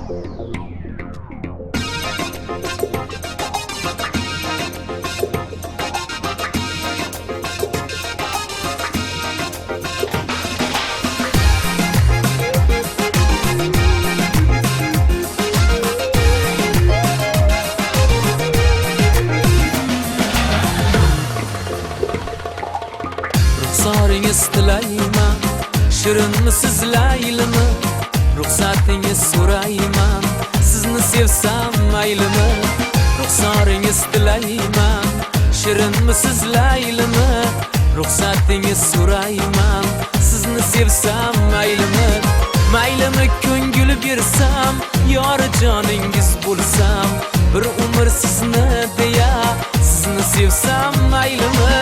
Ruxsatingiz tilayman, shirinmisiz laylimi? Ruxsatingiz so'rayman, sizni sevsam maylimi? Ruxsatingiz tilayman, shirinmisiz laylimi? Ruxsatingiz so'rayman, sizni sevsam maylimi? Maylimi ko'ngil bersam, yori joningiz bo'lsam, bir umr sizni deya sizni sevsam maylimi?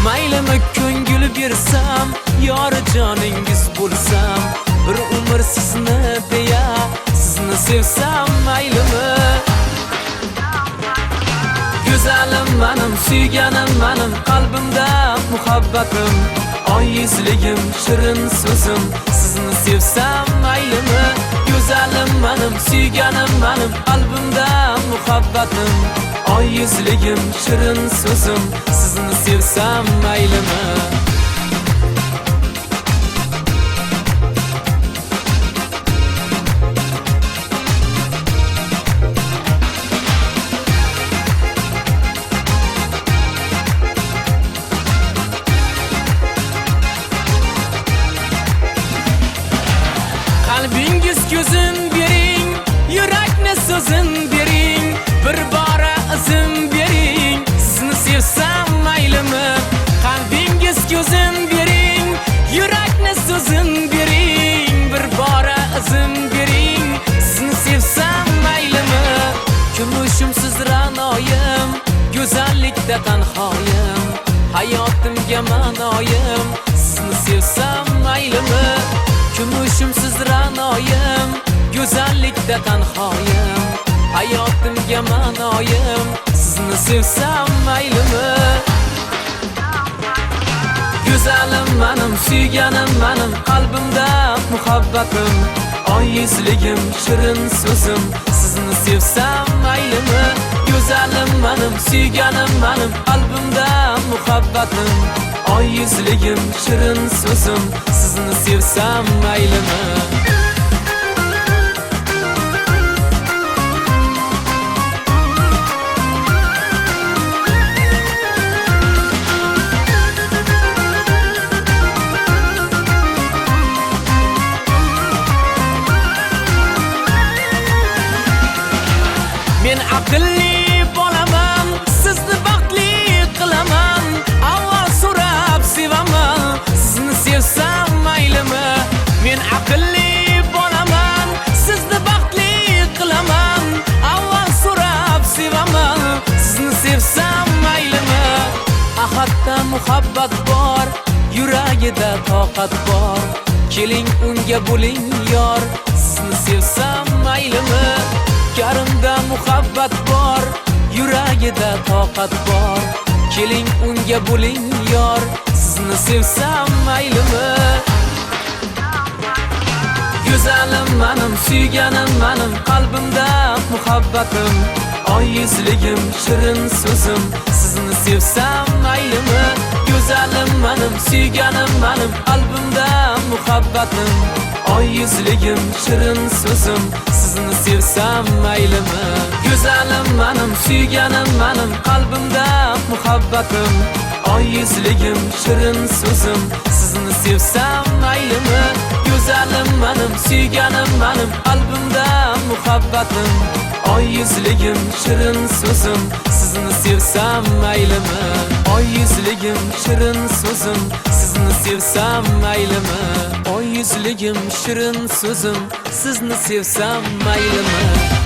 Maylimi ko'ngil bersam, yori joningiz bo'lsam, bir umr sizni deya sizni sevsam maylimi? Go'zalim menim, suyganim menim, qalbimda muhabbatim, oy yuzligim, shirin so'zim, sizni sevsam maylimi? Go'zalim menim, suyganim menim, qalbimda muhabbatim, oy yuzligim, shirin so'zim, sizni sevsam maylimi? Qalbingiz ko'zin bering, yurakni so'zin bering, bir bora izin bering, sizni sevsam maylimi? Qalbingiz ko'zin bering, yurakni so'zin bering, bir bora izin bering, sizni sevsam maylimi? Kumushimsiz ra'noyim, go'zallikda tanhoyim, hayotimga ma'noyim, sizni sevsam maylimi? Kumushimsiz ra'noyim, go'zallikda tanhoyim, hayotimga ma'noyim, sizni sevsam maylimi? Go'zalim menim, suyganim menim, qalbimda muhabbatim, oy yuzligim, shirin so'zim, sizni sevsam maylimi? Go'zalim menim, suyganim menim, qalbimda muhabbatim, oy yuzligim, shirin so'zim, sizni sevsam maylimi? Men aqlli bolaman, sizni baxtli qilaman, avval so'rab sevaman, sizni sevsam maylimi? Men aqlli bolaman, sizni baxtli qilaman, avval so'rab sevaman, sizni sevsam maylimi? Ahadda muhabbat bor, yuragida toqat bor, keling unga bo'ling yor, sizni sevsam maylimi? Karimda muhabbat bor, yuragida toqat bor, keling unga bo'ling yor, sizni sevsam maylimi? Go'zalim menim, suyganim menim, qalbimda muhabbatim, oy yuzligim, shirin so'zim, sizni sevsam maylimi? Go'zalim menim, suyganim menim, qalbimda muhabbatim, oy yuzligim, shirin so'zim, sizni sevsam maylimi? Go'zalim menim, suyganim menim, qalbimda muhabbatim, oy yuzligim, shirin so'zim, sizni sevsam maylimi? Go'zalim menim, suyganim menim, qalbimda muhabbatim, oy yuzligim, shirin so'zim, sizni sevsam maylimi? Oy yuzligim, shirin so'zim, sizni sevsam maylimi? Oy yuzligim, shirin so'zim, sizni sevsam maylimi?